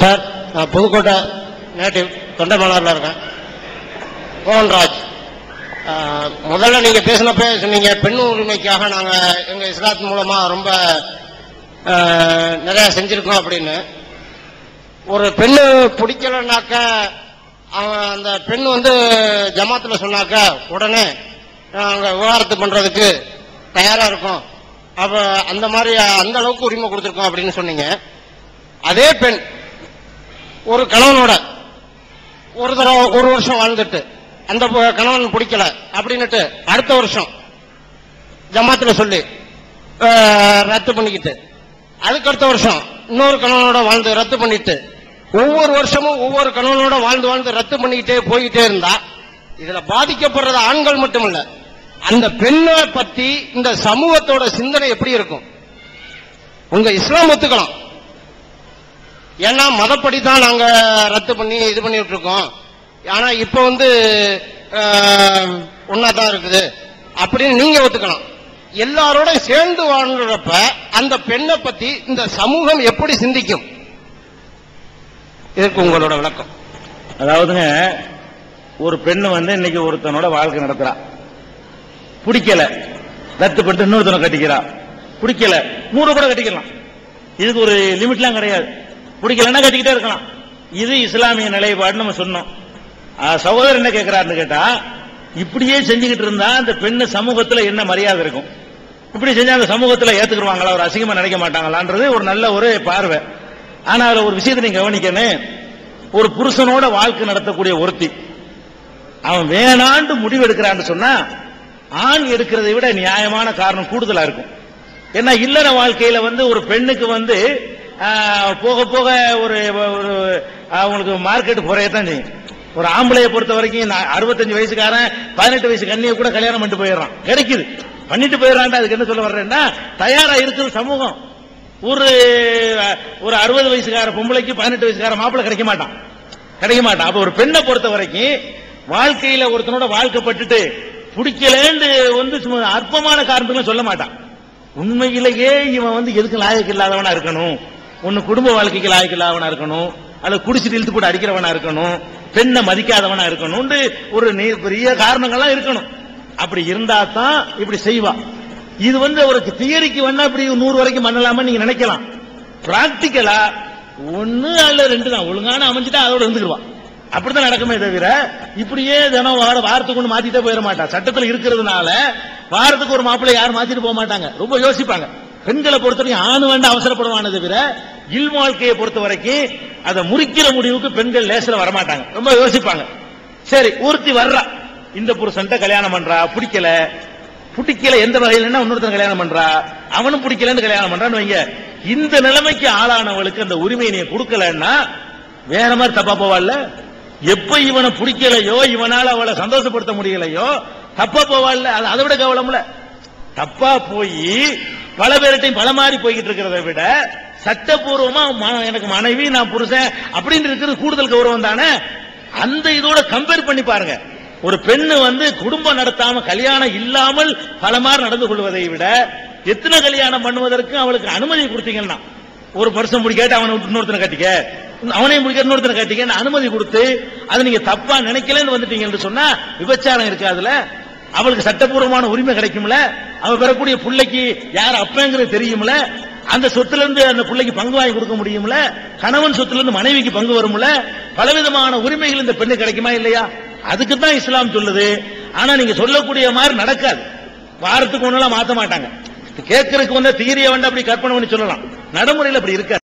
Sir, நான் Pudukkottai native தொண்டைமானாரில் இருக்கேன். மோகன்ராஜ், முதல்ல நீங்க பேசினப்ப சொன்னீங்க பெண் உரிமைக்காக நாங்க எங்க இஸ்லாத் மூலமா ரொம்ப நிறைய செஞ்சிருக்கோம் அப்படின்னு. ஒரு பெண்ணு பிடிக்கலனாக்க அந்த பெண் ஜமாத்துல சொன்னாக்க உடனே நாங்க விவாகரத்து பண்றதுக்கு தயாரா இருக்கோம். அப்ப அந்த மாதிரி அந்த அளவுக்கு உரிமை கொடுத்திருக்கோம் அப்படின்னு சொன்னீங்க. அதே பெண் ஒரு கணவனோட ஒரு வருஷம் வாழ்ந்துட்டு அந்த கணவன் பிடிக்கல அப்படின்னுட்டு அடுத்த வருஷம் ஜமாத்துல சொல்லி ரத்து பண்ணிக்கிட்டு அதுக்கு அடுத்த வருஷம் இன்னொரு கணவனோட வாழ்ந்து ரத்து பண்ணிட்டு ஒவ்வொரு வருஷமும் ஒவ்வொரு கணவனோட வாழ்ந்து ரத்து பண்ணிக்கிட்டே போய்கிட்டே இருந்தா இதுல பாதிக்கப்படுறது ஆண்கள் மட்டுமல்ல, அந்த பெண்ணை பத்தி இந்த சமூகத்தோட சிந்தனை எப்படி இருக்கும்? உங்க இஸ்லாம் ஒத்துக்கலாம், ஏன்னா மதப்படி தான் நாங்க ரத்து பண்ணி இது பண்ணிட்டு இருக்கோம். ஆனா இப்ப ஒன்னாதான் இருக்குது அப்படின்னு நீங்க ஒத்துக்கலாம். எல்லாரோட சேர்ந்து வாழ்றப்ப அந்த பெண்ணை பத்தி இந்த சமூகம் எப்படி சிந்திக்கும்? இதற்கு உங்களோட விளக்கம். அதாவதுங்க, ஒரு பெண்ணு இன்னைக்கு ஒருத்தனோட வாழ்க்கை நடத்துறா, பிடிக்கல ரத்து பண்ணிட்டு இன்னொருத்தனை கட்டிக்கிறா, பிடிக்கல மூணு கூட கட்டிக்கலாம். இதுக்கு ஒரு லிமிட்லாம் கிடையாது, பிடிக்கலன்னா கட்டிக்கிட்டே இருக்கலாம். இது இஸ்லாமிய நிலைப்பாடு நம்ம சொன்னோம். சகோதரர் என்ன கேட்கிறாருன்னு கேட்டா, இப்படியே செஞ்சுக்கிட்டு இருந்தா அந்த பெண்ணு சமூகத்துல என்ன மரியாதை இருக்கும்? இப்படி செஞ்சா அந்த சமூகத்துல ஏத்துக்குருவாங்களா, ஒரு அசிங்கமா நினைக்க மாட்டாங்களான்றது ஒரு நல்ல ஒரு பார்வை. ஆனா அதுல ஒரு விஷயத்தை நீங்க கவனிக்கணும். ஒரு புருஷனோட வாழ்க்கை நடத்தக்கூடிய ஒருத்தி அவன் வேணாண்டு முடிவு எடுக்கிறான்னு சொன்னா ஆண் எடுக்கிறதை விட நியாயமான காரணம் கூடுதலா இருக்கும். ஏன்னா இல்லற வாழ்க்கையில ஒரு பெண்ணுக்கு போக போக ஒரு அவங்களுக்கு மார்க்கெட் குறையத்தான் செய்யும். ஒரு ஆம்பளையை பொறுத்த வரைக்கும் 65 வயசுக்காரன் 18 வயசு கண்ணியை கூட கல்யாணம் பண்ணிட்டு போயிடறான், கிடைக்குது, பண்ணிட்டு போயிடறான். அதுக்கு என்ன சொல்ல வர்றேன்னா, தயாரா இருக்கிற சமூகம். ஒரு 60 வயசுக்கார பொம்பளைக்கு 18 வயசுக்கார மாப்பிள்ளை கிடைக்க மாட்டான். அப்ப ஒரு பெண்ணை பொறுத்த வரைக்கும் வாழ்க்கையில ஒருத்தனோட வாழ்க்கைப்பட்டுட்டு பிடிக்கலன்னு சும்மா அற்பமான காரணத்துக்கு சொல்ல மாட்டான். உண்மையிலேயே இவன் எதுக்கு லாயக்கு இல்லாதவனா இருக்கணும், ஒன்னு குடும்ப வாழ்க்கைக்கு லாயக்கு இல்லாதவனா இருக்கணும், அல்லது குடிச்சிட்டு இழுத்து போட்டு அடிக்கிறவனா இருக்கணும், பெண்ணை மதிக்காதவனா இருக்கணும், ஒரு பெரிய காரணங்கள்லாம் இருக்கணும். அப்படி இருந்தா தான் இப்படி செய்வா. இது அவருக்கு தியரிக்கு இப்படி 100 வரைக்கும் பண்ணலாமா நீங்க நினைக்கலாம். பிராக்டிக்கலா 1 அல்ல 2 தான் ஒழுங்கான அமைஞ்சிட்டா அதோட இருந்துக்குவா. அப்படித்தான் நடக்குமே தவிர இப்படியே தினம் வாரத்துக்கு ஒன்று மாத்திட்டே போயிட மாட்டா. சட்டத்தில் இருக்கிறதுனால வாரத்துக்கு ஒரு மாப்பிள்ளை யாரும் மாத்திட்டு போக மாட்டாங்க, ரொம்ப யோசிப்பாங்க. பெண்களை பொறுத்தவரைக்கும் ஆணு வேண்டாம் அவசரப்படுவானே தவிர இல் வாழ்க்கையை பொறுத்த வரைக்கும் அதை முறிக்கிற முடிவுக்கு பெண்கள் லேசில் வரமாட்டாங்க, ரொம்ப யோசிப்பாங்க. சரி, ஒருத்தி வர்றா, இந்த புருஷன்ட்ட கல்யாணம் பண்றா, பிடிக்கல எந்த வகையில் இன்னொருத்தன் கல்யாணம் பண்றா, அவனும் பிடிக்கலன்னு கல்யாணம் பண்றான்னு வைங்க. இந்த நிலைமைக்கு ஆளானவளுக்கு அந்த உரிமையை நீ கொடுக்கலன்னா வேற மாதிரி தப்பா போவாள்ல. எப்ப இவனை பிடிக்கலையோ, இவனால அவளை சந்தோஷப்படுத்த முடியலையோ தப்பா போவாள்ல. அதை விட கவலம்ல. தப்பா போய் பல பேர்ட்டையும் பல மாறி போய்கிட்டு இருக்கிறத விட சட்டப்பூர்வமா எனக்கு மனைவி நான் புருஷன் அப்படின்னு இருக்கிறது கூடுதல் கௌரவம் தானே. அந்த இதோட கம்பேர் பண்ணி பாருங்க. ஒரு பெண்ணு குடும்பம் நடத்தாம கல்யாணம் இல்லாமல் பல மாதிரி நடந்து கொள்வதை விட எத்தனை கல்யாணம் பண்ணுவதற்கு அவளுக்கு அனுமதி கொடுத்தீங்கன்னா, ஒரு வருஷம் முடிக்காட்டு அவனை விட்டு இன்னொருத்தனை கட்டிக்க, அவனையும் முடிக்க இன்னொருத்தனை கட்டிக்க அனுமதி கொடுத்து அதை நீங்க தப்பா நினைக்கலன்னு வந்துட்டீங்கன்னு சொன்னா விபச்சாரம் இருக்காதுல. அவளுக்கு சட்டப்பூர்வமான உரிமை கிடைக்கும்ல. அவ பெறக்கூடிய பிள்ளைக்கு யார் அப்பங்கிறது தெரியும்ல. அந்த சொத்துல இருந்து அந்த பிள்ளைக்கு பங்கு வாங்கி கொடுக்க முடியும்ல. கணவன் சொத்துல இருந்து மனைவிக்கு பங்கு வரும்ல. பலவிதமான உரிமைகள் இந்த பெண்ணு கிடைக்குமா இல்லையா? அதுக்கு தான் இஸ்லாம் சொல்லுது. ஆனா நீங்க சொல்லக்கூடிய மாதிரி நடக்காது. வாரத்துக்கு ஒண்ணெல்லாம் மாத்த மாட்டாங்க. கேட்கறதுக்கு தியரிய அப்படி கற்பனை பண்ணி சொல்லலாம், நடைமுறையில் அப்படி இருக்காது.